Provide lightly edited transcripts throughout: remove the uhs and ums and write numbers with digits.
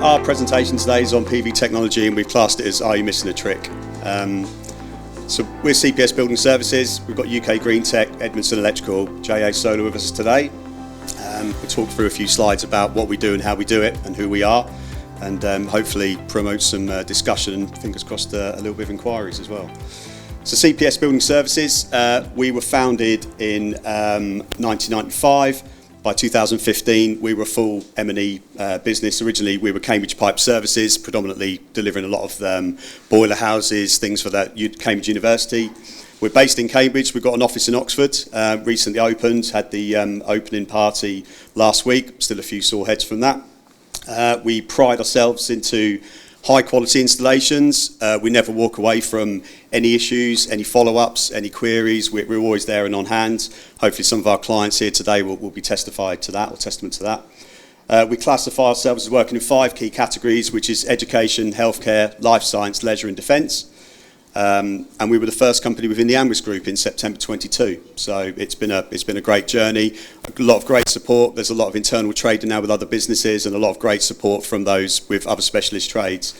our presentation today is on PV technology, and we've classed it as Are You Missing a Trick? So we're CPS Building Services. We've got UK Greentech, Edmundson Electrical, JA Solar with us today. We'll talk through a few slides about what we do and how we do it and who we are, and hopefully promote some discussion and fingers crossed a little bit of inquiries as well. So CPS Building Services, we were founded in 1995. By 2015, we were a full M&E business. Originally, we were Cambridge Pipe Services, predominantly delivering a lot of boiler houses, things for that Cambridge University. We're based in Cambridge. We've got an office in Oxford, recently opened, had the opening party last week, still a few sore heads from that. We pride ourselves into high quality installations. We never walk away from any issues, any follow-ups, any queries. We're always there and on hand. Hopefully some of our clients here today will be testified to that or testament to that. We classify ourselves as working in 5 key categories, which is education, healthcare, life science, leisure and defence. And we were the first company within the andwis group in September 22. So it's been a great journey, a lot of great support. There's a lot of internal trading now with other businesses and a lot of great support from those with other specialist trades.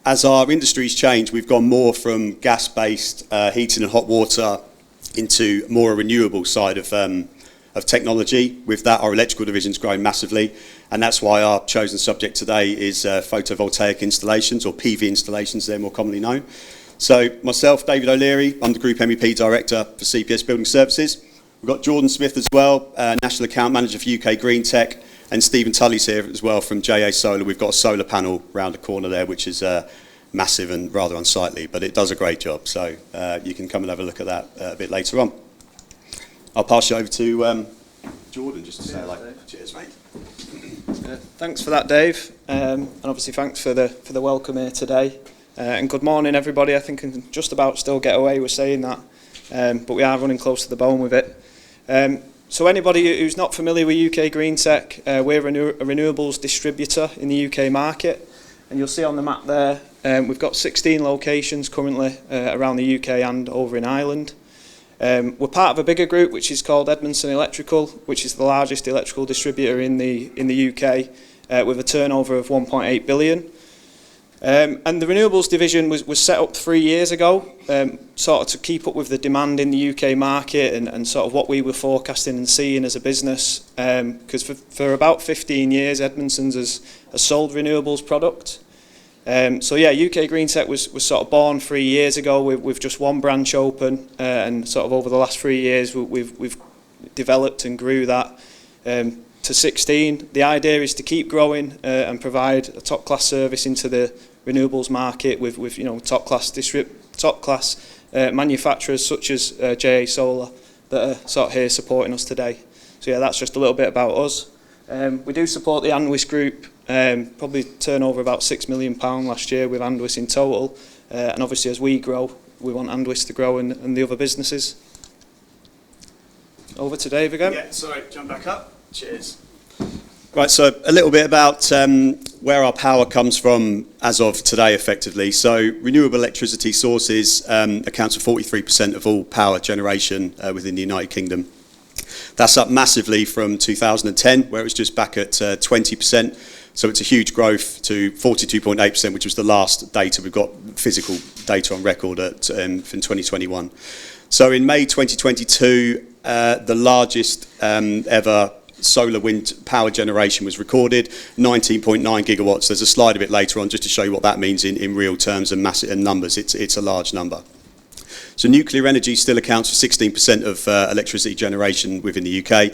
As our industries change, we've gone more from gas-based heating and hot water into more a renewable side of technology. With that, our electrical division's grown massively, and that's why our chosen subject today is photovoltaic installations, or PV installations, they're more commonly known. So myself, David O'Leary, I'm the Group MEP Director for CPS Building Services. We've got Jordan Smith as well, National Account Manager for UK Greentech, and Stephen Tully's here as well from JA Solar. We've got a solar panel round the corner there, which is massive and rather unsightly, but it does a great job. So you can come and have a look at that a bit later on. I'll pass you over to Jordan just to say cheers, mate. Thanks for that, Dave, and obviously thanks for the welcome here today. And good morning, everybody. I think I can just about still get away with saying that, but we are running close to the bone with it. So anybody who's not familiar with UK Greentech, we're a renewables distributor in the UK market, and you'll see on the map there we've got 16 locations currently around the UK and over in Ireland. We're part of a bigger group which is called Edmundson Electrical, which is the largest electrical distributor in the UK, with a turnover of 1.8 billion. And the renewables division was set up 3 years ago, sort of to keep up with the demand in the UK market and sort of what we were forecasting and seeing as a business. Because for about 15 years, Edmundson's has sold renewables product. So yeah, UK Greentech was sort of born 3 years ago with just one branch open, and sort of over the last 3 years we've developed and grew that to 16. The idea is to keep growing and provide a top class service into the renewables market with top class manufacturers such as JA Solar that are sort of here supporting us today. So yeah, that's just a little bit about us. We do support the andwis group. Probably turnover about £6 million last year with andwis in total, and obviously as we grow, we want andwis to grow and the other businesses. Over to Dave again. Yeah, sorry, jump back up. Cheers. Right, so a little bit about where our power comes from as of today, effectively. So renewable electricity sources accounts for 43% of all power generation within the United Kingdom. That's up massively from 2010, where it was just back at 20%. So it's a huge growth to 42.8%, which was the last data. We've got physical data on record from 2021. So in May 2022, the largest ever solar wind power generation was recorded, 19.9 gigawatts. There's a slide a bit later on just to show you what that means in real terms and massive and numbers. It's a large number. So nuclear energy still accounts for 16% of electricity generation within the UK.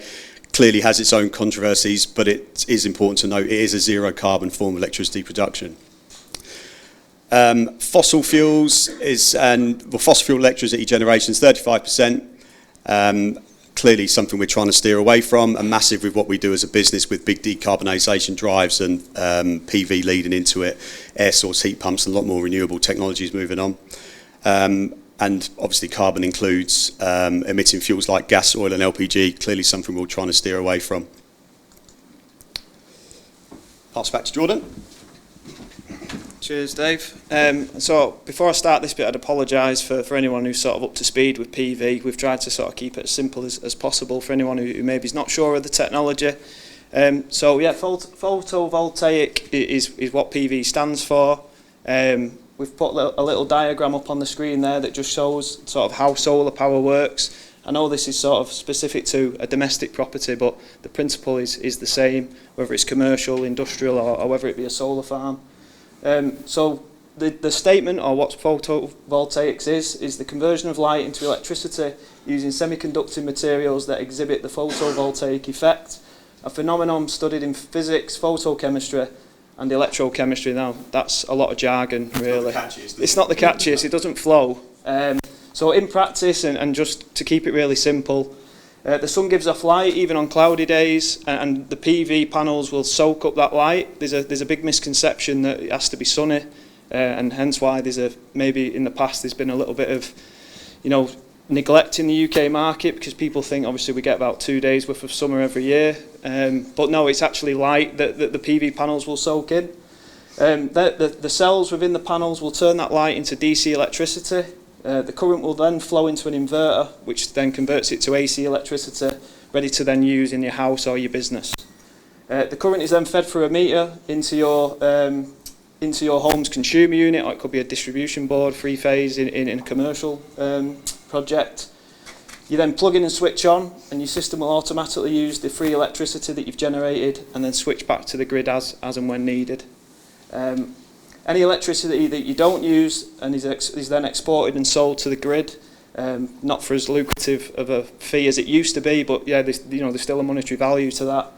Clearly has its own controversies, but it is important to note it is a zero carbon form of electricity production. Fossil fuels fossil fuel electricity generation is 35%. Clearly something we're trying to steer away from, and massive with what we do as a business with big decarbonisation drives and PV leading into it, air source heat pumps and a lot more renewable technologies moving on. And obviously carbon includes emitting fuels like gas, oil and LPG, clearly something we're trying to steer away from. Pass back to Jordan. Cheers, Dave. So before I start this bit, I'd apologise for anyone who's sort of up to speed with PV. We've tried to sort of keep it as simple as possible for anyone who maybe is not sure of the technology. So yeah, photovoltaic is what PV stands for. We've put a little diagram up on the screen there that just shows sort of how solar power works. I know this is sort of specific to a domestic property, but the principle is the same, whether it's commercial, industrial, or whether it be a solar farm. So the statement, or what photovoltaics is the conversion of light into electricity using semiconducting materials that exhibit the photovoltaic effect, a phenomenon studied in physics, photochemistry, and electrochemistry. Now, that's a lot of jargon, really. It's not the catchiest, it doesn't flow. So in practice, and just to keep it really simple, the sun gives off light even on cloudy days, and the PV panels will soak up that light. There's a big misconception that it has to be sunny, and hence why maybe in the past there's been a little bit of, neglect in the UK market, because people think obviously we get about 2 days worth of summer every year, but no, it's actually light that the PV panels will soak in. The cells within the panels will turn that light into DC electricity. The current will then flow into an inverter, which then converts it to AC electricity, ready to then use in your house or your business. The current is then fed through a meter into your home's consumer unit, or it could be a distribution board, three-phase in a commercial project. You then plug in and switch on, and your system will automatically use the free electricity that you've generated and then switch back to the grid as and when needed. Any electricity that you don't use and is then exported and sold to the grid, not for as lucrative of a fee as it used to be, but yeah, there's still a monetary value to that.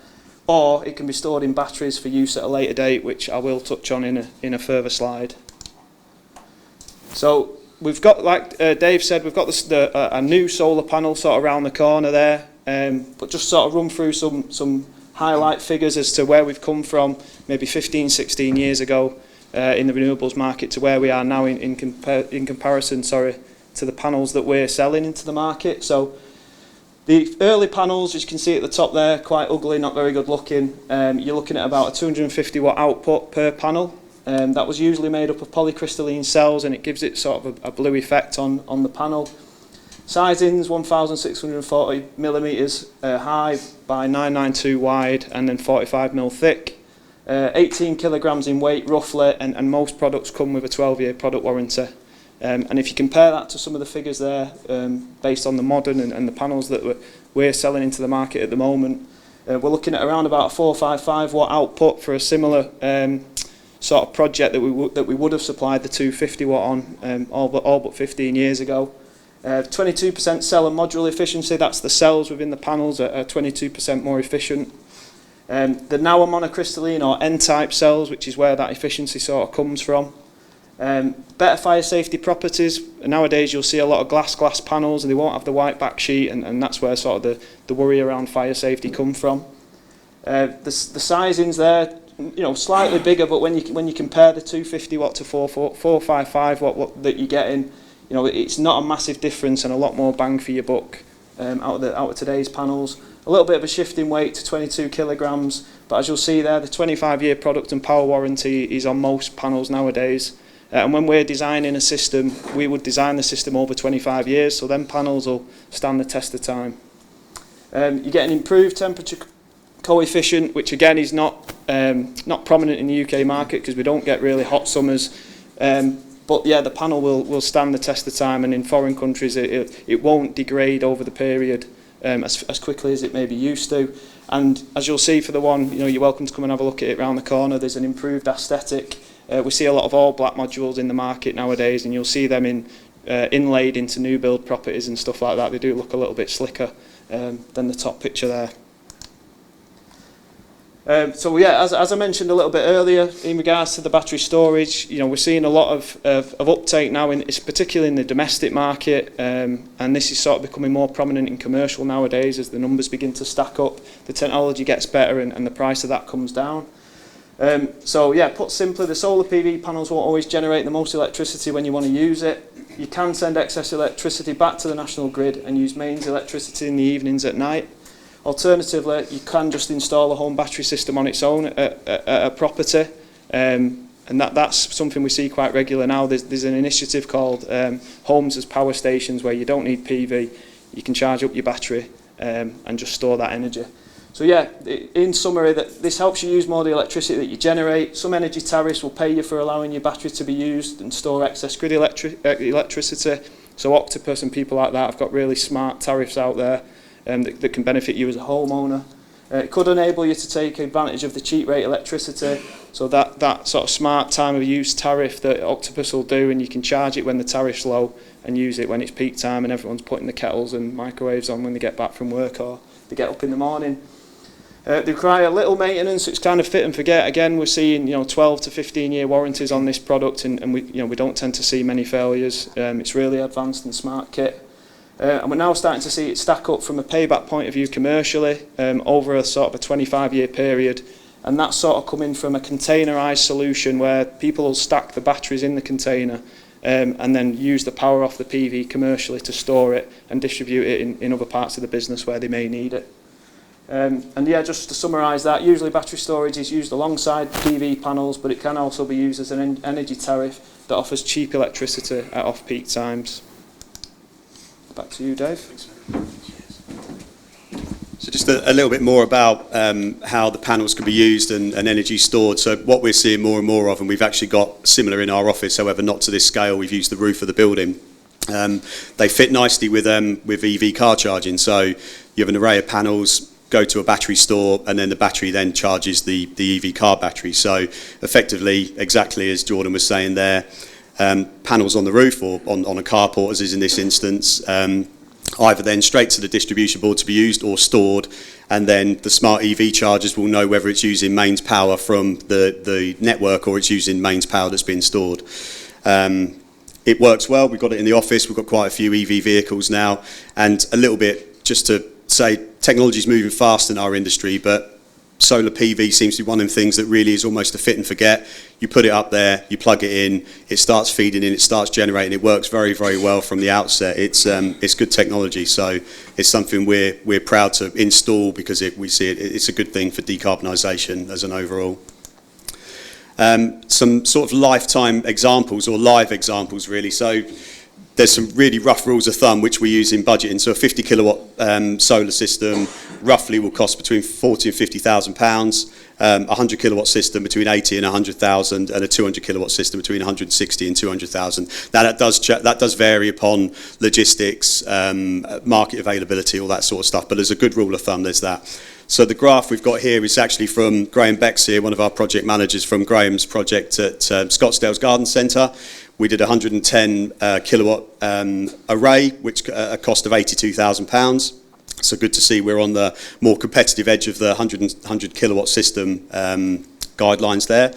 Or it can be stored in batteries for use at a later date, which I will touch on in a further slide. So we've got, like Dave said, we've got a new solar panel sort of around the corner there, but just sort of run through some highlight figures as to where we've come from maybe 15, 16 years ago in the renewables market to where we are now in comparison to the panels that we're selling into the market. So the early panels, as you can see at the top there, quite ugly, not very good looking. You're looking at about a 250 watt output per panel. That was usually made up of polycrystalline cells, and it gives it sort of a blue effect on the panel. Sizings 1,640 millimetres high by 992 wide, and then 45 mil thick. 18 kilograms in weight roughly, and most products come with a 12-year product warranty. And if you compare that to some of the figures there, based on the modern and the panels that we're selling into the market at the moment, we're looking at around about a 455 watt output for a similar sort of project that we would have supplied the 250 watt on all but 15 years ago. 22% cell and module efficiency, that's the cells within the panels are 22% more efficient. They're now a monocrystalline or N-type cells, which is where that efficiency sort of comes from. Better fire safety properties. Nowadays you'll see a lot of glass panels, and they won't have the white back sheet, and that's where sort of the worry around fire safety come from. The sizings there, slightly bigger, but when you compare the 250 watt to 455 watt that you're getting, it's not a massive difference, and a lot more bang for your buck out of today's panels. A little bit of a shift in weight to 22 kilograms, but as you'll see there, the 25-year product and power warranty is on most panels nowadays. And when we're designing a system, we would design the system over 25 years, so them panels will stand the test of time. You get an improved temperature coefficient, which again is not prominent in the UK market because we don't get really hot summers. But yeah, the panel will stand the test of time, and in foreign countries it won't degrade over the period as quickly as it may be used to. And as you'll see for the one, you're welcome to come and have a look at it around the corner. There's an improved aesthetic. We see a lot of all black modules in the market nowadays, and you'll see them inlaid into new build properties and stuff like that. They do look a little bit slicker than the top picture there. So yeah, as I mentioned a little bit earlier, in regards to the battery storage, we're seeing a lot of uptake now, particularly in the domestic market, and this is sort of becoming more prominent in commercial nowadays as the numbers begin to stack up, the technology gets better, and the price of that comes down. So yeah, put simply, the solar PV panels won't always generate the most electricity when you want to use it. You can send excess electricity back to the national grid and use mains electricity in the evenings at night. Alternatively, you can just install a home battery system on its own at a property, and that's something we see quite regular now. There's an initiative called Homes as Power Stations, where you don't need PV, you can charge up your battery and just store that energy. So yeah, in summary, that this helps you use more of the electricity that you generate. Some energy tariffs will pay you for allowing your battery to be used and store excess grid electricity. So Octopus and people like that have got really smart tariffs out there that can benefit you as a homeowner. It could enable you to take advantage of the cheap rate electricity, so that sort of smart time of use tariff that Octopus will do, and you can charge it when the tariff's low and use it when it's peak time and everyone's putting the kettles and microwaves on when they get back from work or they get up in the morning. They require little maintenance. It's kind of fit and forget. Again, we're seeing 12 to 15 year warranties on this product, and we don't tend to see many failures. It's really advanced and smart kit. And we're now starting to see it stack up from a payback point of view commercially over a sort of a 25-year period. And that's sort of coming from a containerised solution where people will stack the batteries in the container and then use the power off the PV commercially to store it and distribute it in other parts of the business where they may need it. And yeah, just to summarise that, usually battery storage is used alongside PV panels, but it can also be used as an energy tariff that offers cheap electricity at off-peak times. Back to you, Dave. So just a little bit more about how the panels can be used and energy stored. So what we're seeing more and more of, and we've actually got similar in our office, however not to this scale, we've used the roof of the building. They fit nicely with EV car charging. So you have an array of panels, go to a battery store, and then the battery then charges the EV car battery. So effectively, exactly as Jordan was saying there, panels on the roof or on a carport, as is in this instance, either then straight to the distribution board to be used or stored, and then the smart EV chargers will know whether it's using mains power from the network or it's using mains power that's been stored. It works well. We've got it in the office. We've got quite a few EV vehicles now, and a little bit just to say, technology is moving fast in our industry, but solar PV seems to be one of the things that really is almost a fit and forget. You put it up there, you plug it in, it starts feeding in, it starts generating. It works very, very well from the outset. It's good technology, so it's something we're proud to install because we see it's a good thing for decarbonisation as an overall. Some sort of lifetime examples or live examples really. So there's some really rough rules of thumb which we use in budgeting. So a 50 kilowatt solar system roughly will cost between 40 and 50,000 pounds. A 100 kilowatt system between 80 and 100,000, and a 200 kilowatt system between 160 and 200,000. Now that does vary upon logistics, market availability, all that sort of stuff. But as a good rule of thumb, there's that. So the graph we've got here is actually from Graham Becks here, one of our project managers from Graham's project at Scottsdale's Garden Centre. We did a 110 kilowatt array, which a cost of £82,000. So good to see we're on the more competitive edge of the 100 kilowatt system guidelines there.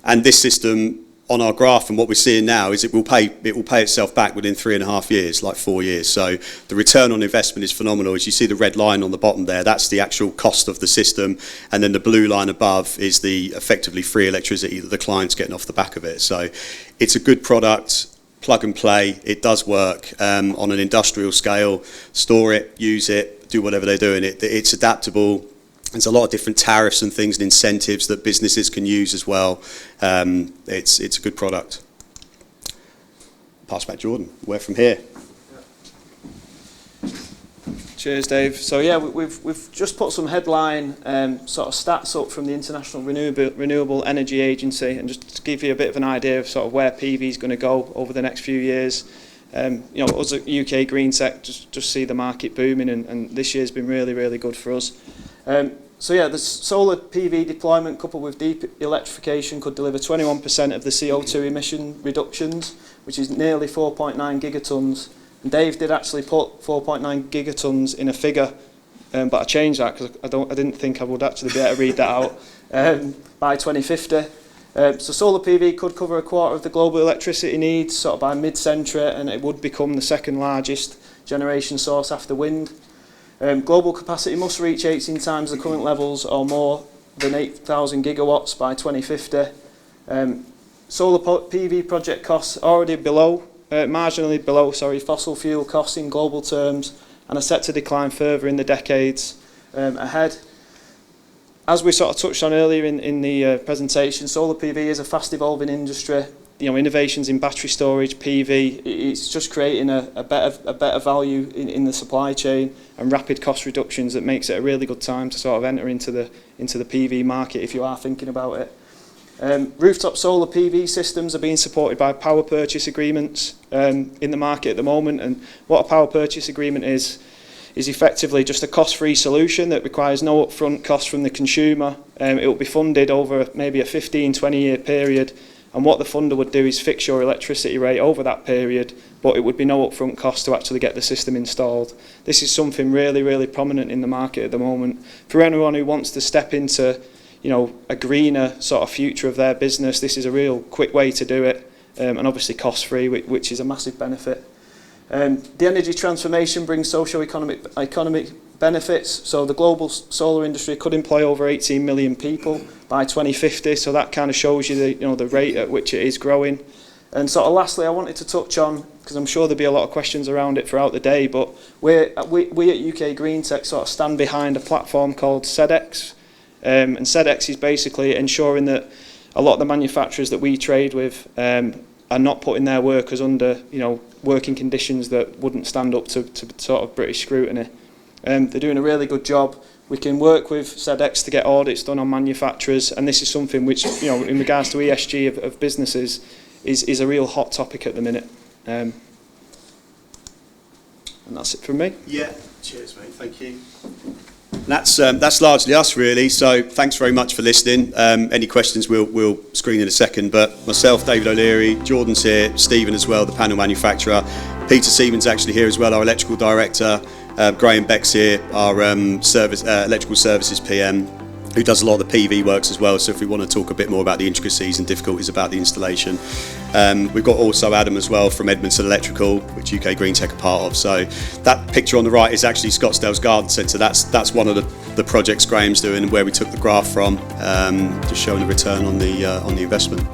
And this system on our graph, and what we're seeing now is it will pay itself back within 3.5 years, like 4 years. So the return on investment is phenomenal. As you see the red line on the bottom there, that's the actual cost of the system, and then the blue line above is the effectively free electricity that the client's getting off the back of it. So it's a good product, plug and play. It does work on an industrial scale. Store it, use it, do whatever they're doing. It's adaptable. There's a lot of different tariffs and things and incentives that businesses can use as well. It's a good product. Pass back Jordan. Where from here? Cheers, Dave. So yeah, we've just put some headline sort of stats up from the International Renewable Energy Agency, and just to give you a bit of an idea of sort of where PV is going to go over the next few years. Us at UK Greentech just see the market booming, and this year's been really, really good for us. So yeah, the solar PV deployment coupled with deep electrification could deliver 21% of the CO2 emission reductions, which is nearly 4.9 gigatons. And Dave did actually put 4.9 gigatons in a figure, but I changed that because I didn't think I would actually be able to read that out by 2050. So solar PV could cover a quarter of the global electricity needs sort of by mid-century, and it would become the second largest generation source after wind. Global capacity must reach 18 times the current levels or more than 8,000 gigawatts by 2050. Solar PV project costs already marginally below fossil fuel costs in global terms, and are set to decline further in the decades ahead. As we sort of touched on earlier in the presentation, solar PV is a fast evolving industry. innovations in battery storage, PV. It's just creating a better value in the supply chain and rapid cost reductions that makes it a really good time to sort of enter into the PV market if you are thinking about it. Rooftop solar PV systems are being supported by power purchase agreements in the market at the moment, and what a power purchase agreement is effectively just a cost-free solution that requires no upfront cost from the consumer. It will be funded over maybe a 15-20 year period, and what the funder would do is fix your electricity rate over that period, but it would be no upfront cost to actually get the system installed. This is something really, really prominent in the market at the moment. For anyone who wants to step into a greener sort of future of their business, this is a real quick way to do it, and obviously cost-free, which is a massive benefit. The energy transformation brings socio-economic benefits. So the global solar industry could employ over 18 million people by 2050. So that kind of shows you the rate at which it is growing. And sort of lastly, I wanted to touch on, because I'm sure there'll be a lot of questions around it throughout the day, but we at UK Greentech sort of stand behind a platform called CEDX. And CEDX is basically ensuring that a lot of the manufacturers that we trade with are not putting their workers under working conditions that wouldn't stand up to sort of British scrutiny. They're doing a really good job. We can work with CEDX to get audits done on manufacturers, and this is something which, in regards to ESG of businesses, is a real hot topic at the minute. And that's it from me. Yeah, cheers mate, thank you. That's largely us really, so thanks very much for listening. Any questions we'll screen in a second, but myself, David O'Leary, Jordan's here, Stephen as well, the panel manufacturer, Peter Siemens actually here as well, our electrical director, Graham Beck's here, our electrical services PM, who does a lot of the PV works as well, so if we want to talk a bit more about the intricacies and difficulties about the installation. We've got also Adam as well from Edmundson Electrical, which UK Greentech are part of. So that picture on the right is actually Scottsdale's Garden Centre. That's one of the projects Graham's doing and where we took the graph from, just showing the return on the investment.